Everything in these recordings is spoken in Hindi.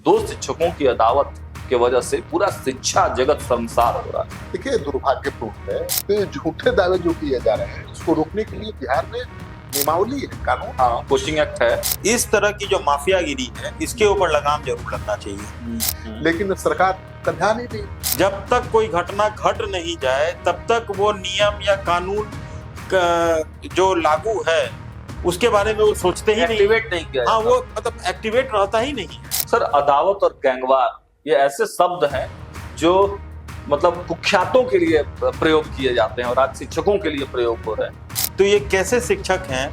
दो शिक्षकों की अदावत की वजह से पूरा शिक्षा जगत शर्मसार हो रहा है। देखिए, दुर्भाग्यपूर्ण है। तो झूठे दावे जो किए जा रहे हैं उसको रोकने के लिए बिहार में नियमावली है, कानून। हाँ, कोचिंग एक्ट है। इस तरह की जो माफियागिरी है इसके ऊपर लगाम जरूर लगना चाहिए, लेकिन सरकार का ध्यान ही नहीं। जब तक कोई घटना घट नहीं जाए तब तक वो नियम या कानून जो लागू है उसके बारे में वो सोचते ही नहीं, एक्टिवेट नहीं किया हाँ जाता। वो मतलब एक्टिवेट रहता ही नहीं है। सर, अदावत और गैंगवार ये ऐसे शब्द हैं जो मतलब कुख्यातों के लिए प्रयोग किए जाते हैं और आज शिक्षकों के लिए प्रयोग हो रहे हैं। तो ये कैसे शिक्षक हैं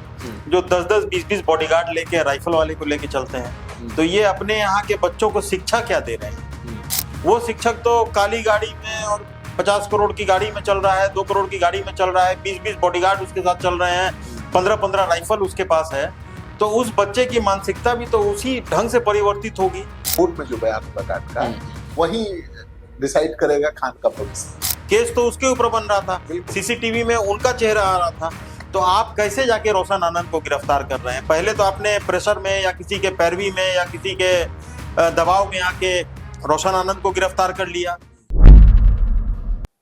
जो 10-10, 20-20 बॉडीगार्ड लेके राइफल वाले को लेके चलते हैं, तो ये अपने यहाँ के बच्चों को शिक्षा क्या दे रहे हैं? वो शिक्षक तो काली गाड़ी में और 50 करोड़ की गाड़ी में चल रहा है, 2 करोड़ की गाड़ी में चल रहा है, 20-20 बॉडीगार्ड उसके साथ चल रहे हैं, 15-15 राइफल उसके पास है, तो उस बच्चे की मानसिकता भी तो उसी ढंग से परिवर्तित होगी। कोर्ट में जो बयान होगा काट का वही डिसाइड करेगा खान का भविष्य। केस तो उसके ऊपर बन रहा था, सीसीटीवी में उनका चेहरा आ रहा था, तो आप कैसे जाके रोशन आनंद को गिरफ्तार कर रहे हैं? पहले तो आपने प्रेशर में या किसी के पैरवी में या किसी के दबाव में आके रोशन आनंद को गिरफ्तार कर लिया।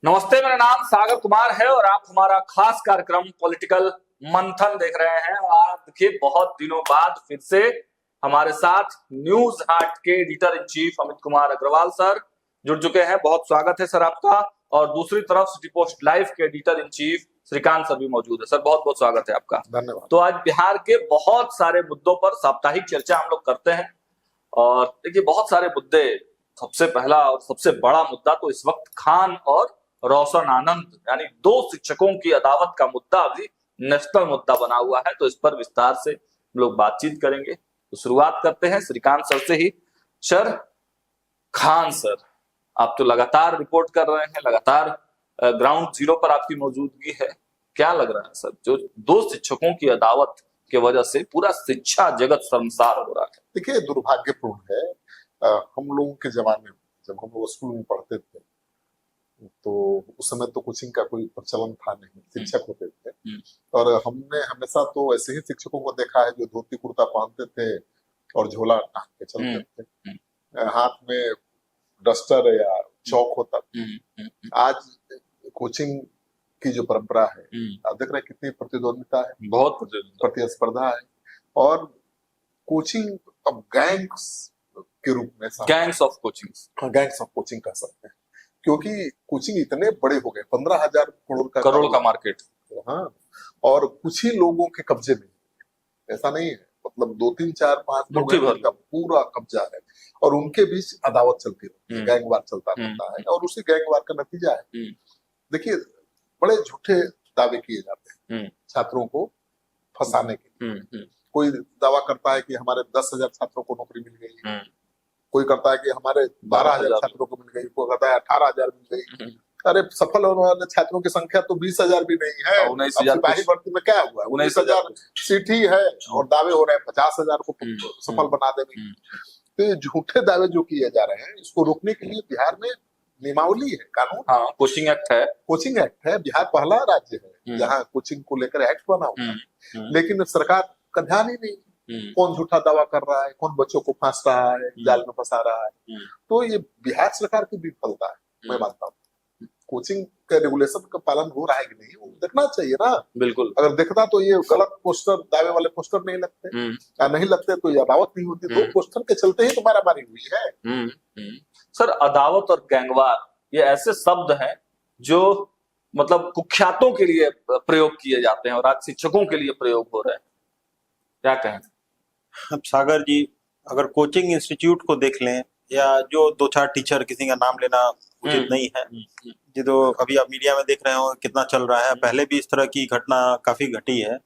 नमस्ते, मेरा नाम सागर कुमार है और आप हमारा खास कार्यक्रम पॉलिटिकल मंथन देख रहे हैं। आज देखिए, बहुत दिनों बाद फिर से हमारे साथ न्यूज हाट के editor in chief Amit Kumar Agrawal sir जुड़ चुके हैं। बहुत स्वागत है सर आपका। और दूसरी तरफ सिटी पोस्ट लाइव के editor in chief Shrikant sir भी मौजूद है। सर, बहुत बहुत स्वागत है आपका। धन्यवाद। तो आज बिहार के बहुत सारे मुद्दों पर साप्ताहिक चर्चा हम लोग करते हैं और देखिए, बहुत सारे मुद्दे। सबसे पहला और सबसे बड़ा मुद्दा तो इस वक्त खान और रोशन आनंद यानी दो शिक्षकों की अदावत का मुद्दा अभी नेशनल मुद्दा बना हुआ है। तो इस पर विस्तार से हम लोग बातचीत करेंगे। तो शुरुआत करते हैं श्रीकांत सर से ही। सर, खान सर, आप तो लगातार रिपोर्ट कर रहे हैं, लगातार ग्राउंड जीरो पर आपकी मौजूदगी है। क्या लग रहा है सर, जो दो शिक्षकों की अदावत की वजह से पूरा शिक्षा जगत शर्मसार हो रहा है? देखिए, दुर्भाग्यपूर्ण है। हम लोगों के जमाने में जब हम लोग स्कूल में पढ़ते थे तो उस समय तो कोचिंग का कोई प्रचलन था नहीं, शिक्षक होते थे। और हमने हमेशा तो ऐसे ही शिक्षकों को देखा है जो धोती कुर्ता पहनते थे और झोला टांग के चलते थे, हाथ में डस्टर या चौक होता था। आज कोचिंग की जो परंपरा है, आप देख रहे हैं कितनी प्रतिद्वंदिता है, बहुत प्रतिस्पर्धा है। और कोचिंग अब गैंग्स के रूप में, गैंग्स ऑफ कोचिंग कह सकते हैं, क्योंकि कोचिंग इतने बड़े हो गए, 15,000 करोड़ का मार्केट। हाँ, और कुछ ही लोगों के कब्जे में, ऐसा नहीं है, मतलब 2, 3, 4, 5 लोग का पूरा कब्जा है और उनके बीच अदावत चलती रहती है, गैंगवार चलता रहता है। और उसी गैंगवार का नतीजा है, देखिए, बड़े झूठे दावे किए जाते हैं छात्रों को फंसाने के लिए। कोई दावा करता है कि हमारे 10,000 छात्रों को नौकरी मिल गई, कोई करता है कि हमारे 12,000 छात्रों को मिल गई, कोई कहता है 18,000 मिल गई। अरे, सफल होने वाले छात्रों की संख्या तो 20,000 भी नहीं है। 19,000 सिपाही भर्ती में क्या हुआ, 19,000 सीट ही है और दावे हो रहे हैं 50,000 को सफल बना देने। तो ये झूठे दावे जो किए जा रहे हैं, इसको रोकने के लिए बिहार में नियमावली है, कानून। हाँ, कोचिंग एक्ट है। बिहार पहला राज्य है जहाँ कोचिंग को लेकर एक्ट बना हुआ है, लेकिन सरकार का ध्यान ही नहीं। कौन झूठा दावा कर रहा है, कौन बच्चों को फांस रहा है, जाल में फंसा रहा है। तो ये बिहार सरकार की विफलता है, मैं मानता हूँ। कोचिंग के रेगुलेशन का पालन हो रहा है कि नहीं, वो देखना चाहिए ना। बिल्कुल, अगर देखता तो ये गलत पोस्टर, दावे वाले पोस्टर नहीं लगते, या नहीं लगते तो ये अदावत नहीं होती। तो पोस्टर के चलते ही तो मारामारी हुई है। सर, अदावत और गैंगवार ये ऐसे शब्द हैं जो मतलब कुख्यातों के लिए प्रयोग किए जाते हैं और आज शिक्षकों के लिए प्रयोग हो रहे हैं। क्या कहें? अब सागर जी, अगर कोचिंग इंस्टीट्यूट को देख लें या जो 2-4 टीचर, किसी का नाम लेना उचित नहीं है, जो तो अभी आप मीडिया में देख रहे हो कितना चल रहा है, पहले भी इस तरह की घटना काफी घटी है।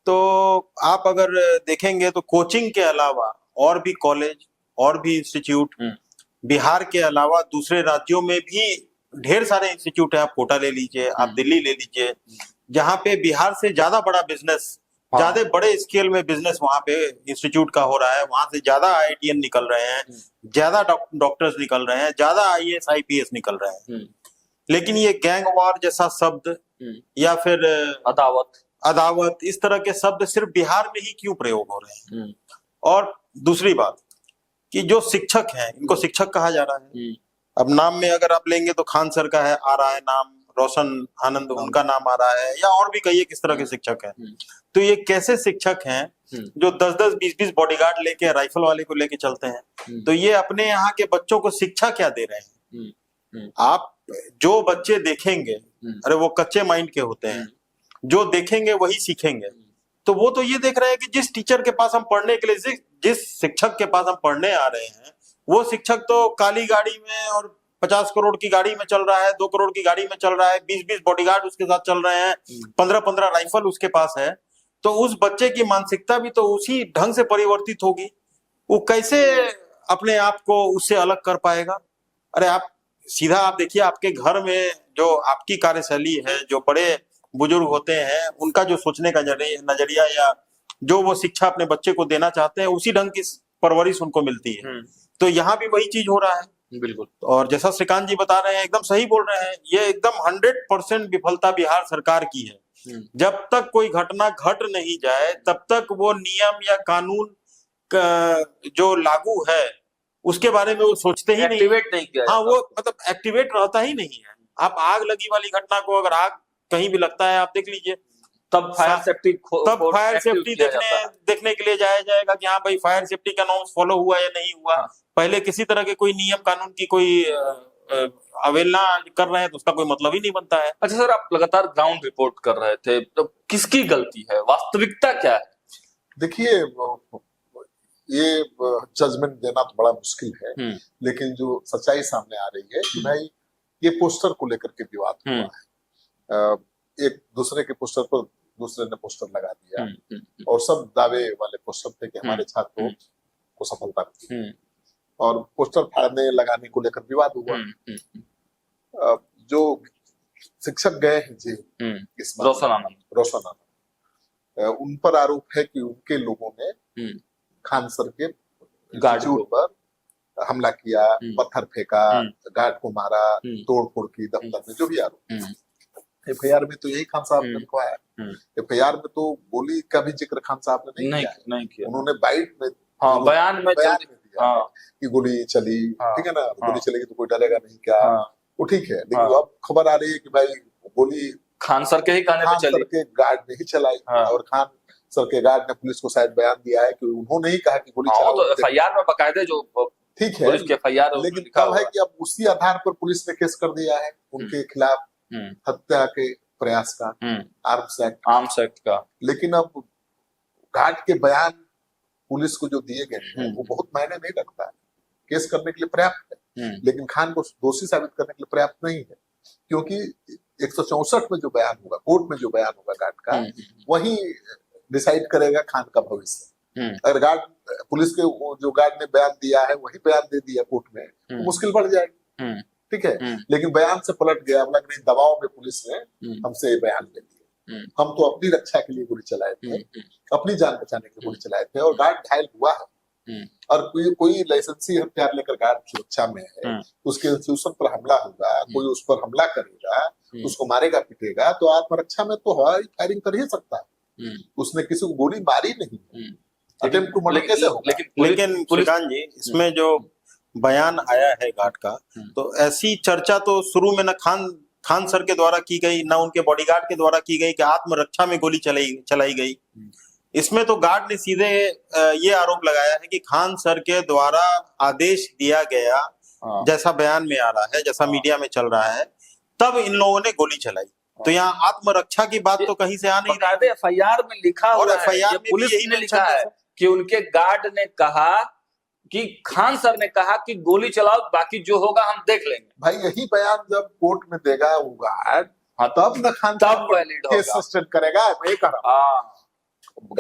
तो आप अगर देखेंगे तो कोचिंग के अलावा और भी कॉलेज और भी इंस्टीट्यूट बिहार के अलावा दूसरे राज्यों में भी ढेर सारे इंस्टीट्यूट है। आप कोटा ले लीजिए, आप दिल्ली ले लीजिए, जहाँ पे बिहार से ज्यादा बड़ा बिजनेस, ज्यादा बड़े स्केल में बिजनेस वहां पे इंस्टीट्यूट का हो रहा है। वहां से ज्यादा आईआईटीएन निकल रहे हैं, ज्यादा डॉक्टर्स निकल रहे हैं, ज्यादा आईएएस आईपीएस निकल रहे हैं। लेकिन ये गैंग वॉर जैसा शब्द या फिर अदावत, इस तरह के शब्द सिर्फ बिहार में ही क्यों प्रयोग हो रहे हैं? और दूसरी बात, कि जो शिक्षक हैं, इनको शिक्षक कहा जा रहा है। अब नाम में अगर आप लेंगे तो खान सर का है, आ रहा है नाम, रोशन आनंद उनका नाम आ रहा है, या और भी कई किस तरह के शिक्षक हैं। तो ये कैसे शिक्षक हैं जो 10-10, 20-20 बॉडीगार्ड लेके राइफल वाले को लेके चलते हैं? तो ये अपने यहाँ के बच्चों को शिक्षा क्या दे रहे हैं? आप जो बच्चे देखेंगे, अरे वो कच्चे माइंड के होते हैं, जो देखेंगे वही सीखेंगे। तो वो तो ये देख रहे हैं कि जिस टीचर के पास हम पढ़ने के लिए, जिस शिक्षक के पास हम पढ़ने आ रहे हैं, वो शिक्षक तो काली गाड़ी में और 50 करोड़ की गाड़ी में चल रहा है, 2 करोड़ की गाड़ी में चल रहा है, 20-20 बॉडीगार्ड उसके साथ चल रहे हैं, 15-15 राइफल उसके पास है। तो उस बच्चे की मानसिकता भी तो उसी ढंग से परिवर्तित होगी। वो कैसे अपने आप को उससे अलग कर पाएगा? अरे आप सीधा आप देखिए, आपके घर में जो आपकी कार्यशैली है, जो बड़े बुजुर्ग होते हैं, उनका जो सोचने का नजरिया या जो वो शिक्षा अपने बच्चे को देना चाहते हैं, उसी ढंग की परवरिश उनको मिलती है। तो यहाँ भी वही चीज हो रहा है। बिल्कुल। और जैसा श्रीकांत जी बता रहे हैं, एकदम सही बोल रहे हैं, ये एकदम 100% विफलता बिहार सरकार की है। जब तक कोई घटना घट नहीं जाए तब तक वो नियम या कानून जो लागू है उसके बारे में वो सोचते ही एक्टिवेट नहीं किया। हाँ, वो मतलब एक्टिवेट रहता ही नहीं है। आप आग लगी वाली घटना को, अगर आग कहीं भी लगता है, आप देख लीजिए, तब फायर सेफ्टी देखने के लिए जाया जाएगा कि हाँ भाई फायर सेफ्टी का नॉर्म्स फॉलो हुआ या नहीं हुआ। पहले किसी तरह के कोई नियम कानून की कोई अवहेलना कर रहे हैं तो उसका कोई मतलब ही नहीं बनता है। अच्छा सर, आप लगातार ग्राउंड रिपोर्ट कर रहे थे, तो किसकी गलती है, वास्तविकता क्या है? देखिए, ये जजमेंट देना तो बड़ा मुश्किल है, लेकिन जो सच्चाई सामने आ रही है कि भाई ये पोस्टर को लेकर के विवाद हुआ है। एक दूसरे के पोस्टर पर दूसरे ने पोस्टर लगा दिया और सब दावे वाले पोस्टर थे कि हमारे छात्रों को सफलता मिली, और पोस्टर फाड़ने लगाने को लेकर विवाद हुआ। जो शिक्षक गए हैं जी, इस रोशन आनंद, उन पर आरोप है कि उनके लोगों ने खान सर के इंस्टीट्यूट पर हमला किया, पत्थर फेंका, गार्ड को मारा, तोड़ फोड़ की, दफ्तर में जो भी आरोप। एफआईआर में तो यही खान साहब ने लिखवाया। एफआईआर में तो गोली का भी जिक्र खान साहब ने नहीं किया। उन्होंने बाइट में, बयान में दिया कि गोली चली, ठीक है ना, गोली चलेगी तो कोई डरेगा नहीं क्या, वो ठीक है। लेकिन अब खबर आ रही है कि भाई गोली खान सर के ही कहने पे चली, खान सर के गार्ड ने ही चलाई। और खान सर के गार्ड ने पुलिस को शायद बयान दिया है कि उन्होंने ही कहा कि गोली चलाओ। तो एफआईआर में बकायदे जो ठीक है, पुलिस के एफआईआर, लेकिन कब है कि अब उसी आधार पर पुलिस ने केस कर दिया है उनके खिलाफ, हत्या के प्रयास का, आर्म्स एक्ट का। लेकिन अब घाट के बयान पुलिस को जो दिए गए हैं वो बहुत मायने नहीं रखता है, केस करने के लिए पर्याप्त है, लेकिन खान को दोषी साबित करने के लिए पर्याप्त नहीं है, क्योंकि 164 में जो बयान होगा, कोर्ट में जो बयान होगा घाट का, वही डिसाइड करेगा खान का भविष्य। अगर गार्ड, पुलिस के जो गार्ड ने बयान दिया है वही बयान दे दिया कोर्ट में, तो मुश्किल बढ़ जाएगी, ठीक है। लेकिन बयान से पलट गया, बोला नहीं दबाव में पुलिस ने हमसे बयान ले लिया, हम तो अपनी रक्षा के लिए गोली चलाए थे, अपनी जान बचाने के लिए गोली चलाए थे, और गार्ड घायल हुआ है। और कोई लाइसेंसी हथियार लेकर गार्ड सुरक्षा में है, उसके इंस्टीट्यूशन पर हमला होगा, कोई उस पर हमला करेगा, उसको मारेगा पीटेगा, तो आत्मरक्षा में तो हवाई फायरिंग कर ही सकता है। उसने किसी को गोली मारी नहीं, अटेम्प्ट टू मर्डर कैसे होगा? लेकिन श्रीकांत जी, इसमें जो बयान आया है घाट का, तो ऐसी चर्चा तो शुरू में न खान सर के द्वारा की गई, न उनके बॉडीगार्ड के द्वारा की गई कि आत्मरक्षा में गोली चलाई गई। इसमें तो गार्ड ने सीधे ये आरोप लगाया है कि खान सर के द्वारा आदेश दिया गया, जैसा बयान में आ रहा है, जैसा मीडिया में चल रहा है, तब इन लोगों ने गोली चलाई। तो यहाँ आत्मरक्षा की बात तो कहीं से आ नहीं रही। एफआईआर में लिखा हुआ है, एफआईआर में पुलिस ने लिखा है कि उनके गार्ड ने कहा कि खान सर ने कहा कि गोली चलाओ, बाकी जो होगा हम देख लेंगे। भाई यही बयान जब कोर्ट में देगा वो गार्ड, तब न खान तब वैलिड होगा, केस सस्टेंड करेगा। मैं कह रहा हूं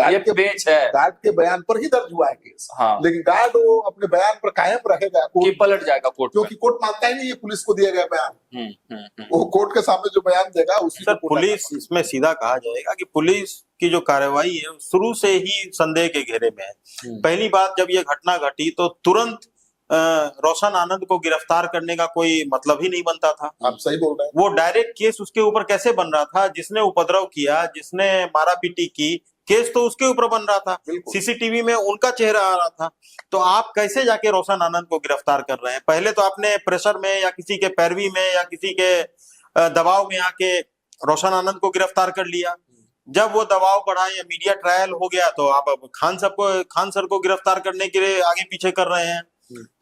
ये पेच है, गार्ड के बयान पर ही दर्ज हुआ है केस। लेकिन गार्ड वो अपने बयान पर कायम रहेगा, कि पलट जाएगा कोर्ट, क्योंकि कोर्ट मानता ही नहीं है पुलिस को दिया गया बयान। वो कोर्ट के सामने जो बयान देगा उसी सर, पुलिस, इसमें सीधा कहा जाएगा कि पुलिस की जो कार्रवाई है शुरू से ही संदेह के घेरे में है। पहली बात, जब ये घटना घटी तो तुरंत रोशन आनंद को गिरफ्तार करने का कोई मतलब ही नहीं बनता था। आप सही बोल रहे हैं। वो डायरेक्ट केस उसके ऊपर कैसे बन रहा था? जिसने उपद्रव किया, जिसने मारा पीटी की, केस तो उसके ऊपर बन रहा था, बिल्कुल। सीसीटीवी में उनका चेहरा आ रहा था। तो आप कैसे जाके रोशन आनंद को गिरफ्तार कर रहे हैं? पहले तो आपने प्रेशर में या किसी के पैरवी में या किसी के दबाव में आके रोशन आनंद को गिरफ्तार कर लिया। जब वो दबाव बढ़ा या मीडिया ट्रायल हो गया तो आप अब खान सर को गिरफ्तार करने के लिए आगे पीछे कर रहे हैं।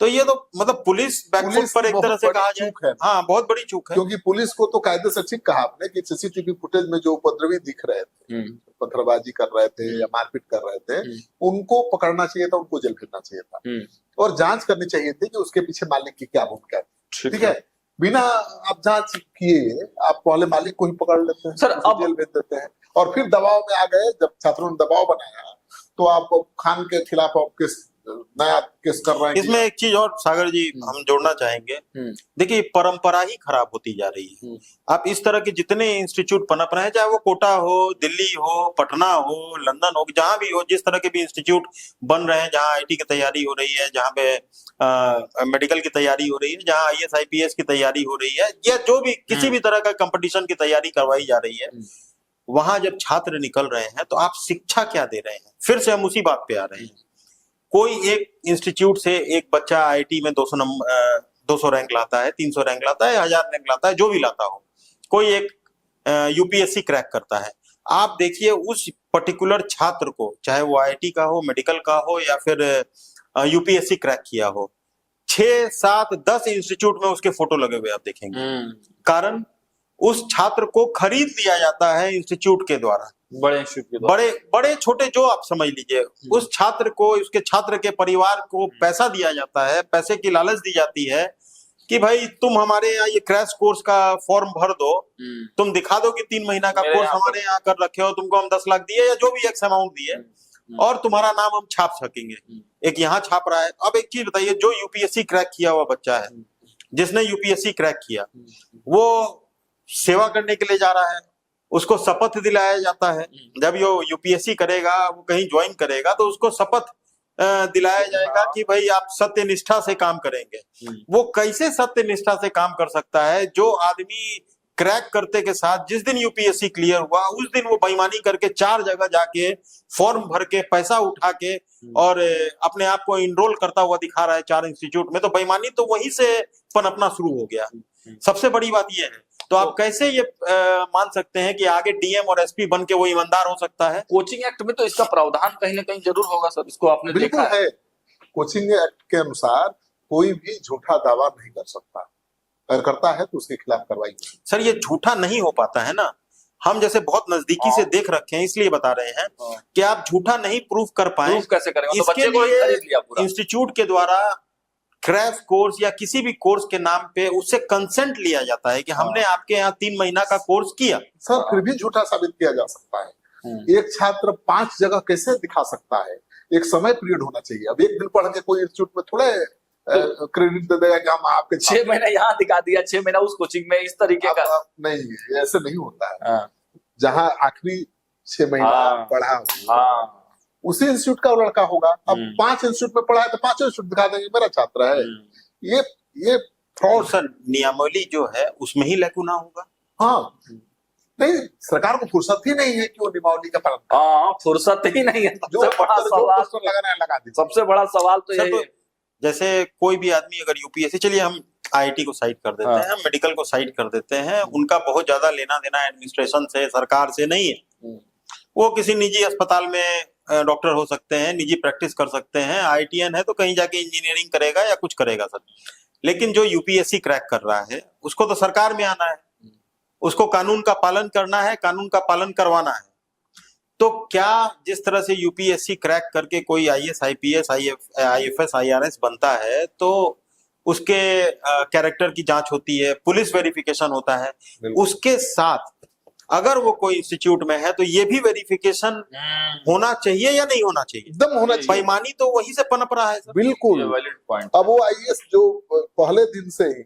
तो ये तो मतलब पुलिस बैकफुट पर एक तरह से कहा जाए, हाँ बहुत बड़ी चूक है। क्योंकि पुलिस को तो कायदे से ठीक कहा आपने कि सीसीटीवी फुटेज में जो उपद्रवी दिख रहे थे, पत्थरबाजी कर रहे थे या मारपीट कर रहे थे, उनको पकड़ना चाहिए था, उनको जेल भेजना चाहिए था और जांच करनी चाहिए थी कि उसके पीछे मालिक की क्या भूमिका है। ठीक है, बिना आप जांच किए आप पहले मालिक को ही पकड़ लेते हैं सर, अब जेल भेज देते हैं और फिर दबाव में आ गए। जब छात्रों ने दबाव बनाया तो आप खान के खिलाफ आप किस नया केस कर रहे हैं। इसमें एक चीज और सागर जी हम जोड़ना चाहेंगे, देखिए परंपरा ही खराब होती जा रही है। आप इस तरह के जितने इंस्टीट्यूट पनप रहे हैं, चाहे वो कोटा हो, दिल्ली हो, पटना हो, लंदन हो, जहां भी हो, जिस तरह के भी इंस्टीट्यूट बन रहे हैं, जहां आईटी की तैयारी हो रही है, जहां पे मेडिकल की तैयारी हो रही है, जहां आईएएस आईपीएस की तैयारी हो रही है, या जो भी किसी भी तरह का कंपटीशन की तैयारी करवाई जा रही है, वहां जब छात्र निकल रहे हैं तो आप शिक्षा क्या दे रहे हैं? फिर से हम उसी बात पे आ रहे हैं। कोई एक इंस्टीट्यूट से एक बच्चा आईआईटी में 200 रैंक लाता है, 300 रैंक लाता है, 1000 रैंक लाता है, जो भी लाता हो, कोई एक यूपीएससी क्रैक करता है। आप देखिए उस पर्टिकुलर छात्र को, चाहे वो आईआईटी का हो, मेडिकल का हो या फिर यूपीएससी क्रैक किया हो, 6, 7, 10 इंस्टीट्यूट में उसके फोटो लगे हुए आप देखेंगे। कारण उस छात्र को खरीद लिया जाता है इंस्टीट्यूट के द्वारा, बड़े इंस्टीट्यूट के द्वारा, बड़े छोटे जो आप समझ लीजिए, उस छात्र को, उसके छात्र के परिवार को पैसा दिया जाता है, पैसे की लालच दी जाती है कि भाई तुम हमारे यहाँ ये क्रैश कोर्स का फॉर्म भर दो, तुम दिखा दो कि 3 महीना का कोर्स हमारे यहाँ कर रखे हो, तुमको हम 10 लाख दिए या जो भी एक्स अमाउंट दिए और तुम्हारा नाम हम छाप सकेंगे। एक यहाँ छाप रहा है। अब एक चीज बताइए, जो यूपीएससी क्रैक किया हुआ बच्चा है, जिसने यूपीएससी क्रैक किया, वो सेवा करने के लिए जा रहा है, उसको शपथ दिलाया जाता है। जब ये यूपीएससी करेगा, वो कहीं ज्वाइन करेगा तो उसको शपथ दिलाया जाएगा कि भाई आप सत्य निष्ठा से काम करेंगे। वो कैसे सत्य निष्ठा से काम कर सकता है? जो आदमी क्रैक करते के साथ जिस दिन यूपीएससी क्लियर हुआ, उस दिन वो बेईमानी करके 4 जगह जाके फॉर्म भर के पैसा उठा के और अपने आप को इनरोल करता हुआ दिखा रहा है 4 इंस्टीट्यूट में, तो बेईमानी तो वहीं से पनपना शुरू हो गया। सबसे बड़ी बात यह है। तो आप कैसे ये मान सकते हैं कि आगे डीएम और एसपी बन के वो ईमानदार हो सकता है? कोचिंग एक्ट में तो इसका प्रावधान कहीं ना कहीं जरूर होगा सर, इसको आपने बिल्कुल देखा है। कोचिंग एक्ट के अनुसार कोई भी झूठा दावा नहीं कर सकता, अगर करता है तो उसके खिलाफ कार्रवाई। सर ये झूठा नहीं हो पाता है ना, हम जैसे बहुत नजदीकी से देख रखे हैं इसलिए बता रहे हैं कि आप झूठा नहीं प्रूफ कर पाए। प्रूफ कैसे करेंगे? तो इसके बच्चे को ही खरीद लिया लिए पूरा। इंस्टीट्यूट के द्वारा क्रैश कोर्स या किसी भी कोर्स के नाम पे उससे कंसेंट लिया जाता है कि हमने आपके यहाँ 3 महीना का कोर्स किया। सर फिर भी झूठा साबित किया जा सकता है। एक छात्र 5 जगह कैसे दिखा सकता है? एक समय पीरियड होना चाहिए। अब एक दिन पढ़ के कोई इंस्टीट्यूट में थोड़े क्रेडिट दे देगा कि हम आपके 6 महीना यहाँ दिखा दिया, 6 महीना उस कोचिंग में, इस तरीके का नहीं, ऐसे नहीं होता है। जहाँ आखिरी 6 महीना पढ़ा हो उसी इंस्टीट्यूट का वो लड़का होगा। अब 5 इंस्टीट्यूट में पढ़ा है तो 5 इंस्टीट्यूट दिखा देंगे मेरा छात्र है। ये फ्रॉड। सर नियमावली जो है उसमें ही लैकुना होगा। हाँ, नहीं, सरकार को फुर्सत ही नहीं है कि वो नियमावली का पालन करे। हाँ, फुर्सत ही नहीं है। जो बड़ा सवाल लगाना है लगा दीजिए। सबसे बड़ा सवाल तो यही है। जैसे कोई भी आदमी अगर यूपीएससी, चलिए हम आईआईटी को साइड कर देते हैं, मेडिकल को साइड कर देते हैं, उनका बहुत ज्यादा लेना देना एडमिनिस्ट्रेशन से, सरकार से नहीं है। वो किसी निजी अस्पताल में डॉक्टर हो सकते हैं, निजी प्रैक्टिस कर सकते हैं, आईआईटीएन है तो कहीं जाके इंजीनियरिंग करेगा या कुछ करेगा सर। लेकिन जो यूपीएससी क्रैक कर रहा है उसको तो सरकार में आना है, उसको कानून का पालन करना है, कानून का पालन करवाना है। तो क्या जिस तरह से यूपीएससी क्रैक करके कोई आईएएस आईपीएस आईएफएस आईआरएस बनता है तो उसके कैरेक्टर की जांच होती है, पुलिस वेरिफिकेशन होता है, उसके साथ अगर वो कोई इंस्टीट्यूट में है तो ये भी वेरिफिकेशन होना चाहिए या नहीं होना चाहिए? एकदम होना चाहिए। बेईमानी तो वहीं से पनप रहा है सर। बिल्कुल वैलिड पॉइंट। अब वो आईएएस जो पहले दिन से ही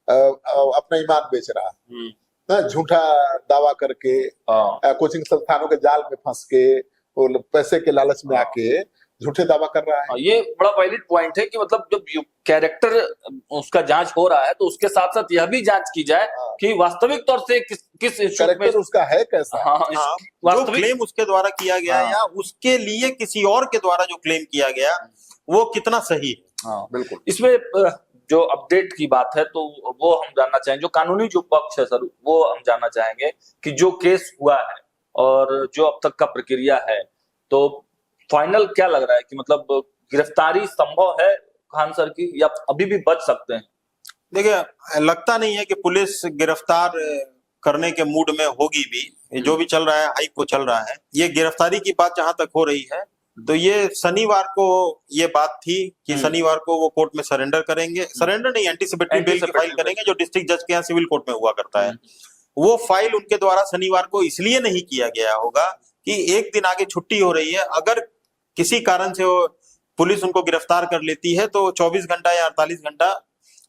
अपना ईमान बेच रहा है, झूठा दावा करके कोचिंग संस्थानों के जाल में फंस के, पैसे के लालच में आके झूठे दावा कर रहा है। ये बड़ा वैलिड पॉइंट है कि मतलब जब कैरेक्टर उसका जांच हो रहा है तो उसके साथ साथ यह भी जांच की जाए कि वास्तविक तौर से किस इंस्टीट्यूट में कैरेक्टर उसका है कैसा। हाँ, हाँ, जो वास्तविक क्लेम उसके द्वारा किया गया हाँ। या उसके लिए किसी और के द्वारा जो क्लेम किया गया वो कितना सही है। हाँ बिल्कुल। इसमें जो अपडेट की बात है तो वो हम जानना चाहेंगे, जो कानूनी जो पक्ष है सर वो हम जानना चाहेंगे कि जो केस हुआ है और जो अब तक का प्रक्रिया है तो फाइनल क्या लग रहा है कि मतलब गिरफ्तारी संभव है खान सर की या अभी भी बच सकते हैं? देखिए, लगता नहीं है कि पुलिस गिरफ्तार करने के मूड में होगी भी। जो भी चल रहा है हाइक को चल रहा है। ये गिरफ्तारी की बात जहां तक हो रही है तो ये शनिवार को ये बात थी कि शनिवार को वो कोर्ट में सरेंडर करेंगे। सरेंडर नहीं, एंटीसिपेटरी बेल की फाइल करेंगे जो डिस्ट्रिक्ट जज के यहाँ सिविल कोर्ट में हुआ करता है। वो फाइल उनके द्वारा शनिवार को इसलिए नहीं किया गया होगा कि एक दिन आगे छुट्टी हो रही है। अगर किसी कारण से पुलिस उनको गिरफ्तार कर लेती है तो 24 घंटा या 48 घंटा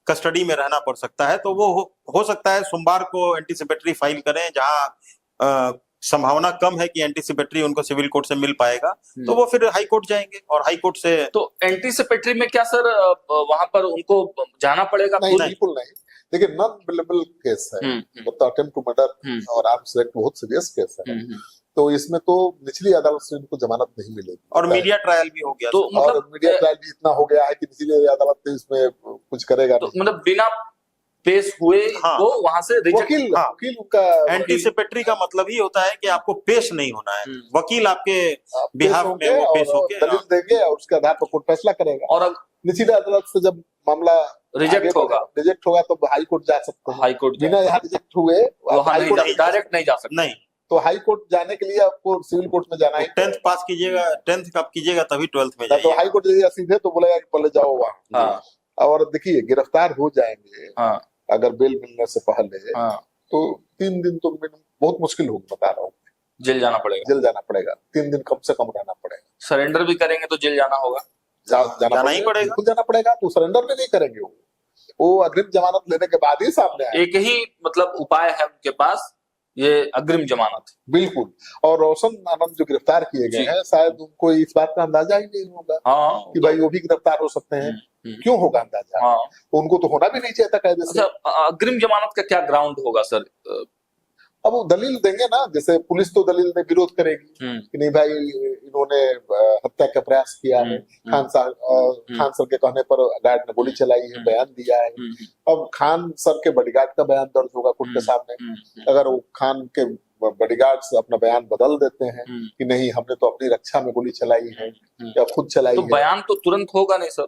कस्टडी में रहना पड़ सकता है। तो वो हो सकता है सोमवार को एंटीसिपेटरी फाइल करें, जहां संभावना कम है कि एंटीसिपेटरी उनको सिविल कोर्ट से मिल पाएगा। तो वो फिर हाई कोर्ट जाएंगे और हाई कोर्ट से। तो एंटीसिपेटरी में क्या सर वहां पर उनको जाना पड़ेगा? नहीं, बिल्कुल नहीं। देखिए, नॉन बेलेबल केस है, मतलब अटेम्प्ट टू मर्डर और आर्म्स एक्ट बहुत सीरियस केस है। तो इसमें तो निचली अदालत से इनको जमानत नहीं मिलेगी और मीडिया ट्रायल भी हो गया। तो और मतलब मीडिया ट्रायल भी इतना हो गया है कि निचली अदालत तो इसमें कुछ करेगा तो मतलब बिना पेश हुए वो वहां से वकील उनका एंटीसिपेटरी का मतलब ही होता है कि आपको पेश नहीं होना है। वकील आपके बिहाफ में वो पेश होंगे, दलील देंगे और उसके आधार पर कोर्ट फैसला करेगा। और निचली अदालत से जब मामला रिजेक्ट होगा तो हाई कोर्ट जा सकते हैं। हाई कोर्ट बिना यहाँ रिजेक्ट हुए डायरेक्ट नहीं जा सकते। नहीं, तो हाई कोर्ट जाने के लिए आपको सिविल कोर्ट में जाना है। 10th पास कीजिएगा, 10th कब कीजिएगा तभी 12th में तो जाइए। हाई कोर्ट जाइएगा सीधे तो बोलेगा कि पहले जाओ वहाँ। और देखिए, गिरफ्तार हो जाएंगे अगर बेल मिलने से पहले तो 3 दिन तो बहुत मुश्किल होगा, बता रहा हूँ। जेल जाना पड़ेगा 3 दिन कम से कम रहना पड़ेगा। सरेंडर भी करेंगे तो जेल जाना होगा, जाना ही पड़ेगा, खुद जाना पड़ेगा। तो सरेंडर भी नहीं करेंगे, वो अग्रिम जमानत लेने के बाद ही सामने आए। एक ही मतलब उपाय है उनके पास, ये अग्रिम जमानत। बिल्कुल। और रोशन आनंद जो गिरफ्तार किए गए हैं, शायद उनको इस बात का अंदाजा ही नहीं होगा कि भाई वो भी गिरफ्तार हो सकते हैं। क्यों होगा अंदाजा? उनको तो होना भी नहीं चाहिए था कायदे से। अच्छा, अग्रिम जमानत का क्या ग्राउंड होगा सर? अब वो दलील देंगे ना, जैसे पुलिस तो दलील में विरोध करेगी कि नहीं भाई इन्होंने हत्या का प्रयास किया है। खान सर के कहने पर गार्ड ने गोली चलाई है, बयान दिया है। अब खान सर के बॉडीगार्ड का बयान दर्ज होगा कोर्ट के सामने। अगर वो खान के बॉडीगार्ड्स अपना बयान बदल देते हैं कि नहीं हमने तो अपनी रक्षा में गोली चलाई है या खुद चलाई है, तो बयान तो तुरंत होगा नहीं सर?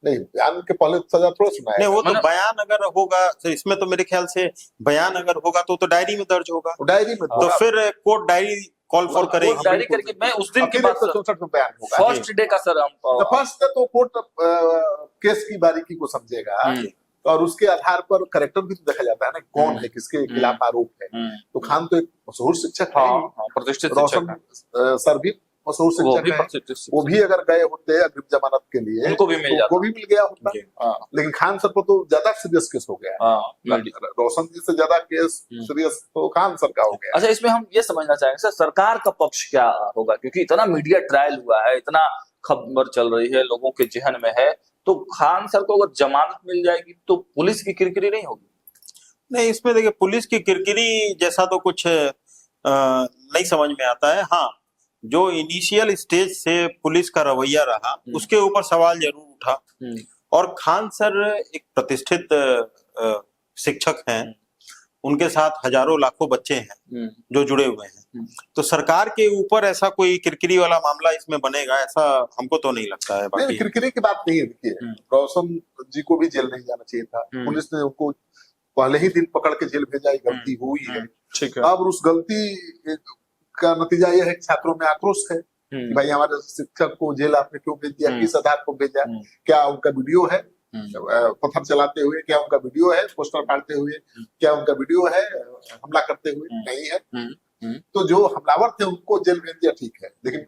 नहीं, बयान के पहले सजा थोड़ा सुनाया। नहीं, वो तो बयान अगर होगा तो इसमें तो मेरे ख्याल से बयान अगर होगा तो डायरी में दर्ज होगा। डायरी में तो फिर कोर्ट डायरी कॉल फॉर करेगी। डायरी करके मैं उस दिन के बाद 64 में बयान होगा। फर्स्ट डे का सर फर्स्ट डे तो कोर्ट केस की बारीकी को समझेगा और उसके आधार पर करेक्टर भी तो देखा जाता है ना, कौन है, किसके खिलाफ आरोप है। तो खान तो एक मशहूर शिक्षक है, प्रतिष्ठित रोशन सर भी मशहूर शिक्षक है। वो भी अगर गए होते अग्रिम जमानत के लिए उनको भी मिल गया होता। लेकिन खान सर को तो ज्यादा सीरियस केस हो गया। रोशन जी से ज्यादा केस सीरियस तो खान सर का हो गया। अच्छा, इसमें हम ये समझना चाहेंगे सर, सरकार का पक्ष क्या होगा? क्योंकि इतना मीडिया ट्रायल हुआ है, इतना खबर चल रही है, लोगों के जहन में है, तो खान सर को अगर जमानत मिल जाएगी तो पुलिस की किरकिरी नहीं होगी? नहीं, इसमें देखिए पुलिस की किरकिरी जैसा तो कुछ नहीं समझ में आता है। हाँ, जो इनिशियल स्टेज से पुलिस का रवैया रहा उसके ऊपर सवाल जरूर उठा। और खान सर एक प्रतिष्ठित शिक्षक हैं, उनके साथ हजारों लाखों बच्चे हैं जो जुड़े हुए हैं। तो सरकार के ऊपर ऐसा कोई किरकिरी वाला मामला इसमें बनेगा ऐसा हमको तो नहीं लगता है। बाकी किरकिरी की बात नहीं है। देखिए, रोशन जी को भी जेल नहीं जाना चाहिए था। पुलिस ने उनको पहले ही दिन पकड़ के जेल भेजा, गलती हुई है। ठीक है। अब उस गलती का नतीजा यह है कि छात्रों में आक्रोश है कि भाई हमारे शिक्षक को जेल आपने क्यों भेज दिया, किस आधार पर भेजा, क्या उनका वीडियो है पत्थर चलाते हुए, क्या उनका वीडियो है पोस्टर फाड़ते हुए, क्या उनका वीडियो है हमला करते हुए? नहीं है। तो जो हमलावर थे उनको जेल भेज दिया, ठीक है, लेकिन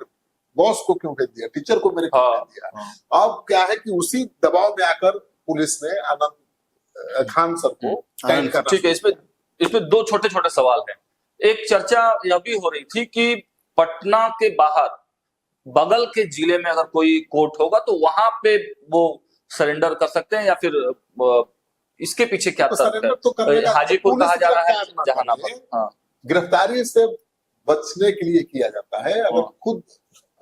बॉस को क्यों भेज दिया, टीचर को मेरे क्यों भेज दिया? अब क्या है कि उसी दबाव में आकर पुलिस ने आनंद खान सर को टाइम करना। ठीक है, इसमें 2 छोटे छोटे सवाल हैं। एक चर्चा यह भी हो रही थी कि पटना के बाहर बगल के जिले में अगर कोई कोर्ट होगा तो वहां पे वो सरेंडर कर सकते हैं, या फिर इसके पीछे क्या तो तर्क सरेंडर तो करने है? का हाजीपुर पुलिस कहा जा रहा है, गिरफ्तार ना जहानाबाद। करे। हाँ गिरफ्तारी से बचने के लिए किया जाता है। अगर हाँ। खुद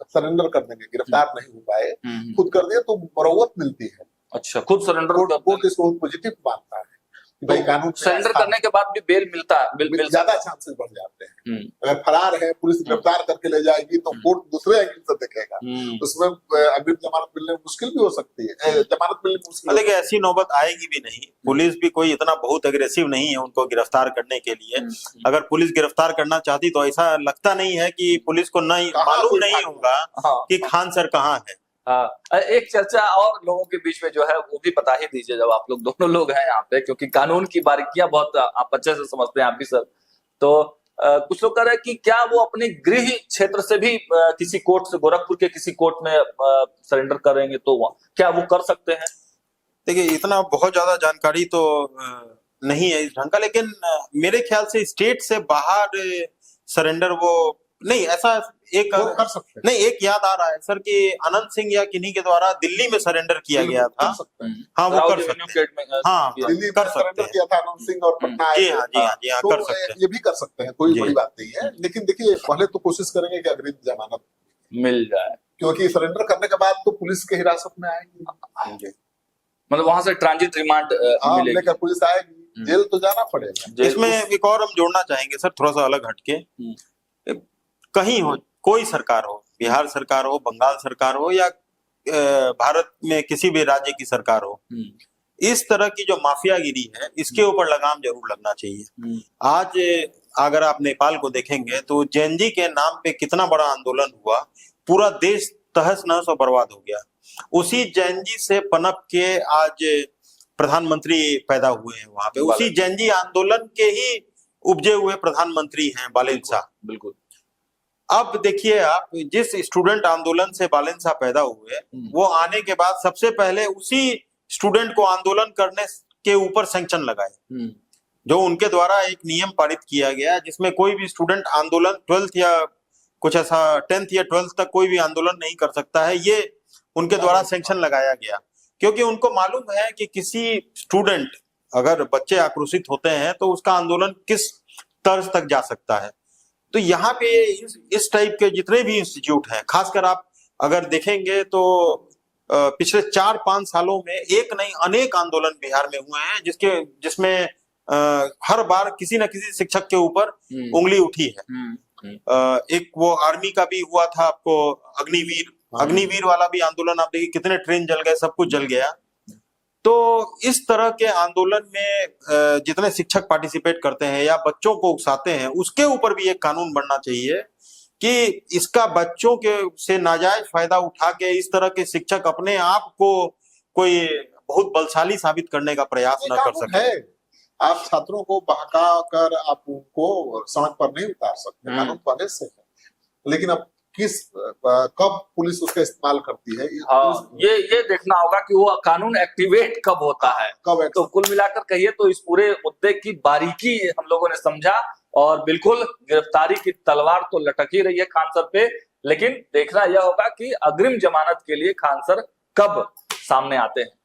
सरेंडर कर देंगे, गिरफ्तार नहीं हो पाए, हम्म। खुद कर दिए तो मरौवत मिलती है। अच्छा, खुद सरेंडर कोर्ट इसको पॉजिटिव मानता है कि भाई कानून पे सरेंडर आस्था करने के बाद भी बेल मिलता है, मिल ज्यादा चांसेस बढ़ जाते हैं। हम्म, अगर फरार है, पुलिस गिरफ्तार करके ले जाएगी तो कोर्ट दूसरे एंगल से देखेगा, हम्म, उसमें अग्रिम जमानत मिलने में मुश्किल भी हो सकती है, जमानत मिलने में मुश्किल लेकिन ऐसी नौबत आएगी भी नहीं। पुलिस भी कोई इतना बहुत एग्रेसिव नहीं है उनको गिरफ्तार करने के लिए। अगर पुलिस गिरफ्तार करना चाहती तो ऐसा लगता नहीं है कि पुलिस को नहीं कहाँ मालूम कोई नहीं था? होगा हाँ कि खान सर कहाँ है। हाँ। एक चर्चा और लोगों के बीच में जो है वो भी बता ही दीजिए, जब आप लोग दोनों लोग हैं यहाँ पे, क्योंकि कानून की बारीकियां बहुत आप अच्छे से समझते हैं आप भी सर। तो कुछ लोग कह रहे हैं कि क्या वो अपने गृह क्षेत्र से भी किसी कोर्ट से, गोरखपुर के किसी कोर्ट में सरेंडर करेंगे तो क्या वो कर सकते हैं? देखिए इतना बहुत ज्यादा जानकारी तो नहीं है इस ढंग का, लेकिन मेरे ख्याल से स्टेट से बाहर सरेंडर वो नहीं, ऐसा एक वो कर सकते हैं। नहीं, एक याद आ रहा है सर कि अनंत सिंह या किन्हीं के द्वारा दिल्ली में सरेंडर किया गया था। कर सकते हैं। हाँ वो राउत कर एवेन्यू सकते हैं। गेट में हाँ किया। दिल्ली कर में सकते सरेंडर हैं। किया था अनंत सिंह और पटना जी आए हाँ, थे। जी हाँ, जी हाँ, तो कर सकते हैं। ये भी कर सकते हैं, कोई जी। बड़ी बात नहीं है। लेकिन देखिए पहले तो कोशिश करेंगे कि अग्रिम जमानत, मिल जाए, क्योंकि सरेंडर करने के बाद तो पुलिस के हिरासत में आएंगे, मतलब वहां से ट्रांजिट रिमांड हाँ मिलेगी। लेकर पुलिस आएगी, जेल तो जाना पड़ेगा। जेल इसमें उस- एक और हम जोड़ना चाहेंगे सर, थोड़ा सा अलग हटके। कहीं हो, कोई सरकार हो, बिहार सरकार हो, बंगाल सरकार हो, या भारत में किसी भी राज्य की सरकार हो, इस तरह की जो माफियागिरी है इसके ऊपर लगाम जरूर लगना चाहिए। आज अगर आप नेपाल को देखेंगे तो जेएनजी के नाम पे कितना बड़ा आंदोलन हुआ, पूरा देश तहस नहस और बर्बाद हो गया। उसी जेएनजी से पनप के आज प्रधानमंत्री पैदा हुए हैं वहां पे। उसी जेएनजी आंदोलन के ही उपजे हुए प्रधानमंत्री हैं बालेन शाह। बिल्कुल। अब देखिए आप, जिस स्टूडेंट आंदोलन से बालेन शाह पैदा हुए, वो आने के बाद सबसे पहले उसी स्टूडेंट को आंदोलन करने के ऊपर सैंक्शन लगाए, जो उनके द्वारा एक नियम पारित किया गया जिसमें कोई भी स्टूडेंट आंदोलन 12th या कुछ ऐसा 10th या 12th तक कोई भी आंदोलन नहीं कर सकता है। ये उनके द्वारा सैंक्शन लगाया गया, क्योंकि उनको मालूम है कि किसी स्टूडेंट, अगर बच्चे आक्रोशित होते हैं तो उसका आंदोलन किस तर्ज तक जा सकता है। तो यहाँ पे इस टाइप के जितने भी इंस्टीट्यूट हैं, खासकर आप अगर देखेंगे तो पिछले 4-5 सालों में एक नहीं अनेक आंदोलन बिहार में हुए हैं जिसमें हर बार किसी न किसी शिक्षक के ऊपर उंगली उठी है। एक वो आर्मी का भी हुआ था, आपको अग्निवीर वाला भी आंदोलन आप देखिए, कितने ट्रेन जल गए, सब कुछ जल गया। तो इस तरह के आंदोलन में जितने शिक्षक पार्टिसिपेट करते हैं या बच्चों को उकसाते हैं, उसके ऊपर भी एक कानून बनना चाहिए कि इसका बच्चों के से नाजायज फायदा उठा के इस तरह के शिक्षक अपने आप को कोई बहुत बलशाली साबित करने का प्रयास न कर सके। है, आप छात्रों को बहका कर आप उनको सड़क पर नहीं उतार सकते, कानून पहले से है। लेकिन अब कब पुलिस उसका इस्तेमाल करती है, हाँ, ये देखना होगा कि वो कानून एक्टिवेट कब होता है। तो कुल मिलाकर कहिए तो इस पूरे मुद्दे की बारीकी हम लोगों ने समझा, और बिल्कुल गिरफ्तारी की तलवार तो लटक ही रही है खान सर पे, लेकिन देखना यह होगा कि अग्रिम जमानत के लिए खान सर कब सामने आते हैं।